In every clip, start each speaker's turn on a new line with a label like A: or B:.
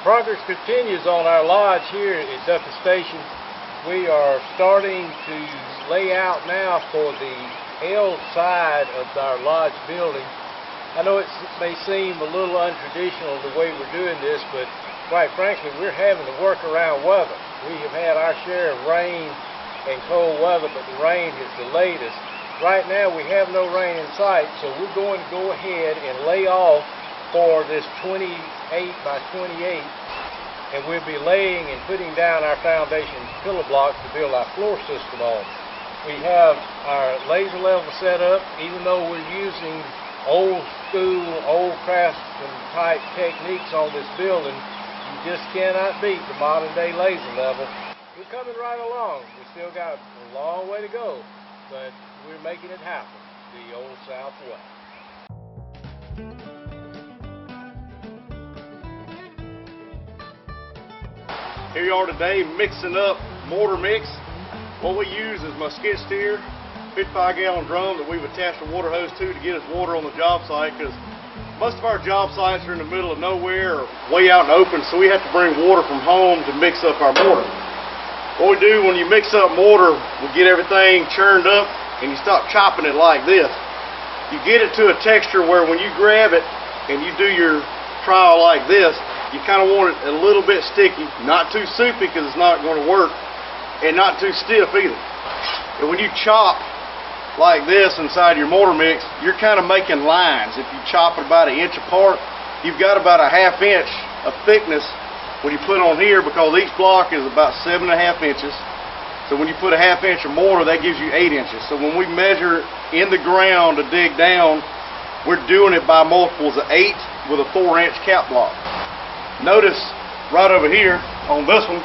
A: Progress continues on our lodge here at Ducka Station. We are starting to lay out now for the L side of our lodge building. I know it may seem a little untraditional the way we're doing this, but quite frankly, we're having to work around weather. We have had our share of rain and cold weather, but the rain has delayed us. Right now, we have no rain in sight, so we're going to go ahead and lay off for this 28 by 28, and we'll be laying and putting down our foundation pillar blocks to build our floor system on. We have our laser level set up. Even though we're using old school, old craftsman type techniques on this building, you just cannot beat the modern day laser level. We're coming right along. We still got a long way to go, but we're making it happen the old South way.
B: Here you are today mixing up mortar mix. What we use is my skid steer 55-gallon drum that we've attached a water hose to get us water on the job site, because most of our job sites are in the middle of nowhere or way out in the open, so we have to bring water from home to mix up our mortar. What we do when you mix up mortar, we get everything churned up and you stop chopping it like this. You get it to a texture where when you grab it and you do your trial like this, you kind of want it a little bit sticky, not too soupy because it's not going to work, and not too stiff either. And when you chop like this inside your mortar mix, you're kind of making lines. If you chop it about 1 inch apart, you've got about a 1/2 inch of thickness when you put on here, because each block is about 7.5 inches. So when you put a 1/2 inch of mortar, that gives you 8 inches. So when we measure in the ground to dig down, we're doing it by multiples of 8 with a 4-inch cap block. Notice right over here on this one,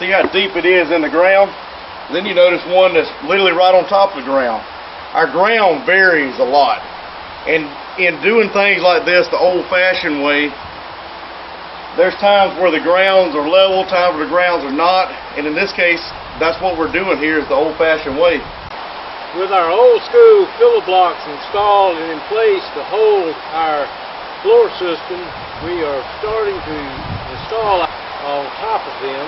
B: see how deep it is in the ground? Then you notice one that's literally right on top of the ground. Our ground varies a lot. And in doing things like this the old-fashioned way, there's times where the grounds are level, times where the grounds are not. And in this case, that's what we're doing here, is the old-fashioned way.
A: With our old-school pillar blocks installed and in place to hold our floor system, we are starting to install on top of them.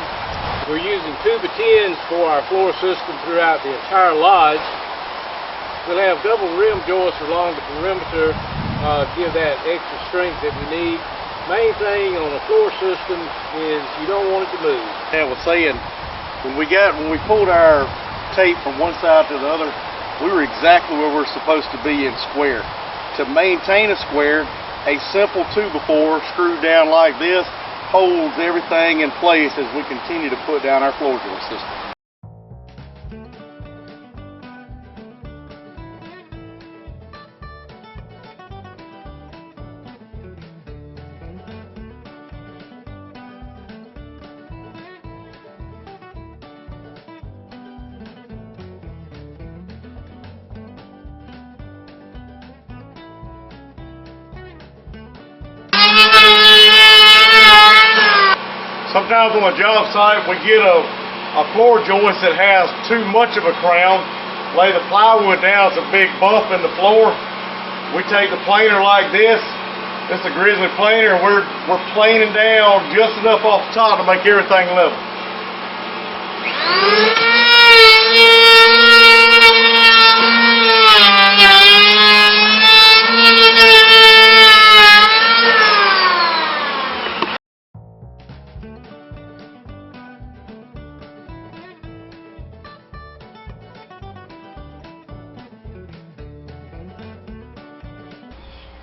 A: We're using 2x10s for our floor system throughout the entire lodge. We'll have double rim joists along the perimeter to give that extra strength that we need. Main thing on a floor system is you don't want it to move.
B: I was saying, when we pulled our tape from one side to the other, we were exactly where we're supposed to be in square. To maintain a square, a simple 2x4 screwed down like this holds everything in place as we continue to put down our floor joint system. Sometimes on a job site, we get a floor joist that has too much of a crown. Lay the plywood down, it's a big bump in the floor. We take the planer like this. This is a Grizzly planer, and we're planing down just enough off the top to make everything level.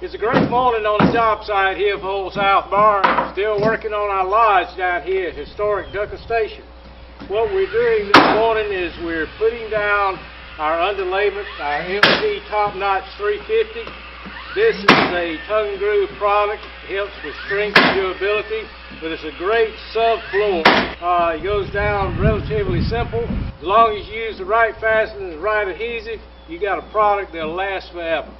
A: It's a great morning on the job site here for Old South Barn. Still working on our lodge down here at historic Ducka Station. What we're doing this morning is we're putting down our underlayment, our MT Top Notch 350. This is a tongue groove product. It helps with strength and durability, but it's a great subfloor. It goes down relatively simple. As long as you use the right fastening and the right adhesive, you got a product that'll last forever.